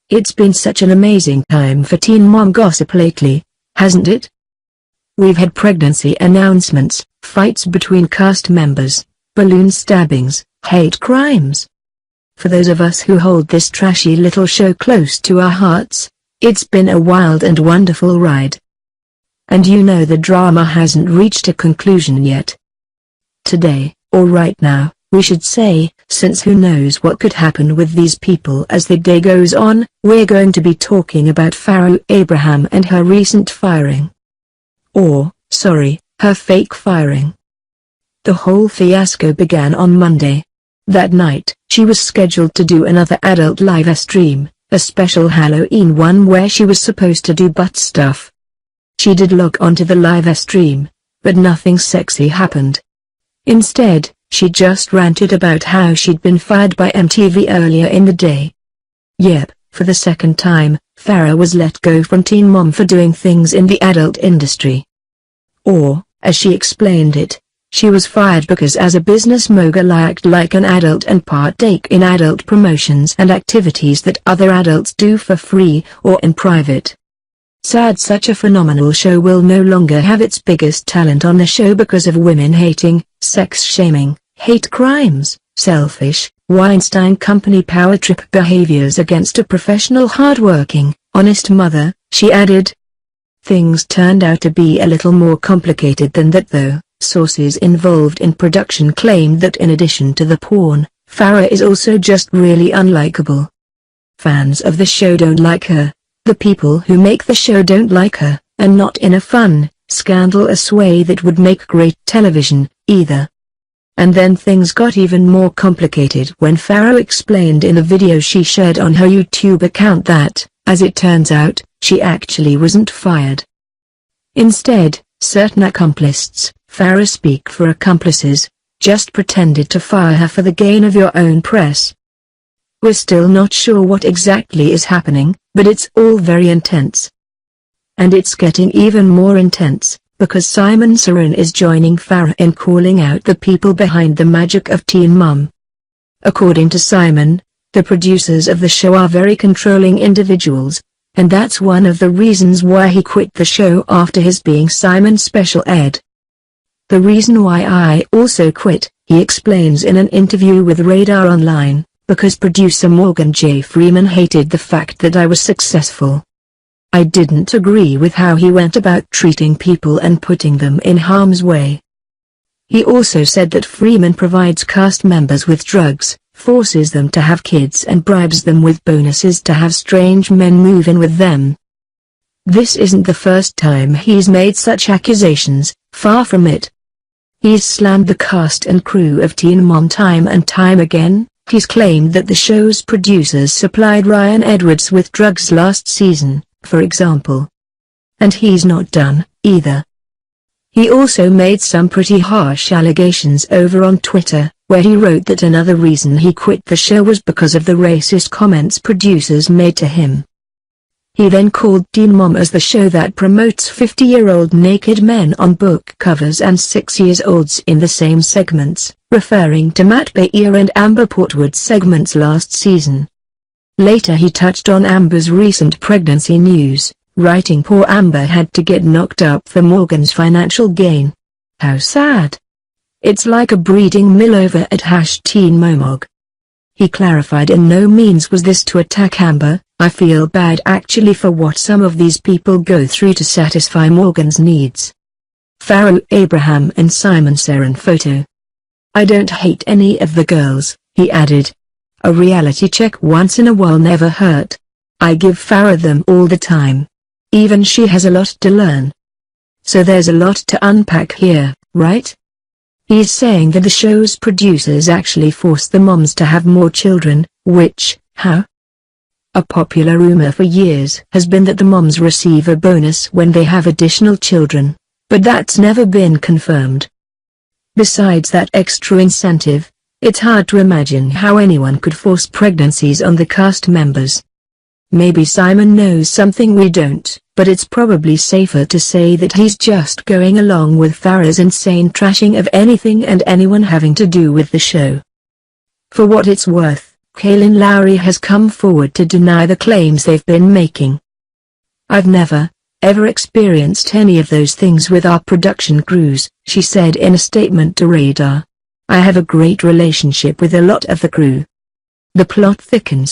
It's been such an amazing time for teen mom gossip lately, hasn't it? We've had pregnancy announcements, fights between cast members, balloon stabbings, hate crimes. For those of us who hold this trashy little show close to our hearts, it's been a wild and wonderful ride. And you know the drama hasn't reached a conclusion yet. Today, or right now, we should say, since who knows what could happen with these people as the day goes on, we're going to be talking about Farrah Abraham and her recent firing. Or, sorry, her fake firing. The whole fiasco began on Monday. That night, she was scheduled to do another adult live stream, a special Halloween one where she was supposed to do butt stuff. She did log onto the live stream, but nothing sexy happened. Instead, she just ranted about how she'd been fired by MTV earlier in the day. Yep, for the second time, Farrah was let go from Teen Mom for doing things in the adult industry. Or, as she explained it, she was fired because as a business mogul I act like an adult and partake in adult promotions and activities that other adults do for free or in private. Sad such a phenomenal show will no longer have its biggest talent on the show because of women hating, sex shaming, hate crimes, selfish, Weinstein Company power trip behaviors against a professional hardworking, honest mother, she added. Things turned out to be a little more complicated than that though. Sources involved in production claimed that in addition to the porn, Farrah is also just really unlikable. Fans of the show don't like her. The people who make the show don't like her, and not in a fun, scandalous way that would make great television, either. And then things got even more complicated when Farrah explained in a video she shared on her YouTube account that, as it turns out, she actually wasn't fired. Instead, certain accomplices, Farrah speak for accomplices, just pretended to fire her for the gain of your own press. We're still not sure what exactly is happening, but it's all very intense. And it's getting even more intense, because Simon Saran is joining Farrah in calling out the people behind the magic of Teen Mom. According to Simon, the producers of the show are very controlling individuals, and that's one of the reasons why he quit the show after his being Simon's special ed. The reason why I also quit, he explains in an interview with Radar Online, because producer Morgan J. Freeman hated the fact that I was successful. I didn't agree with how he went about treating people and putting them in harm's way. He also said that Freeman provides cast members with drugs, forces them to have kids and bribes them with bonuses to have strange men move in with them. This isn't the first time he's made such accusations, far from it. He's slammed the cast and crew of Teen Mom time and time again. He's claimed that the show's producers supplied Ryan Edwards with drugs last season, for example. And he's not done, either. He also made some pretty harsh allegations over on Twitter, where he wrote that another reason he quit the show was because of the racist comments producers made to him. He then called Teen Mom as the show that promotes 50-year-old naked men on book covers and 6-year-olds in the same segments, referring to Matt Baer and Amber Portwood's segments last season. Later he touched on Amber's recent pregnancy news, writing poor Amber had to get knocked up for Morgan's financial gain. How sad. It's like a breeding mill over at #TeenMomog. He clarified in no means was this to attack Amber. I feel bad actually for what some of these people go through to satisfy Morgan's needs. Farrah Abraham and Simon Saran photo. I don't hate any of the girls, he added. A reality check once in a while never hurt. I give Farrah them all the time. Even she has a lot to learn. So there's a lot to unpack here, right? He's saying that the show's producers actually forced the moms to have more children, which, how? A popular rumor for years has been that the moms receive a bonus when they have additional children, but that's never been confirmed. Besides that extra incentive, it's hard to imagine how anyone could force pregnancies on the cast members. Maybe Simon knows something we don't, but it's probably safer to say that he's just going along with Farrah's insane trashing of anything and anyone having to do with the show. For what it's worth, Kaylin Lowry has come forward to deny the claims they've been making. "I've never, ever experienced any of those things with our production crews," she said in a statement to Radar. "I have a great relationship with a lot of the crew." The plot thickens.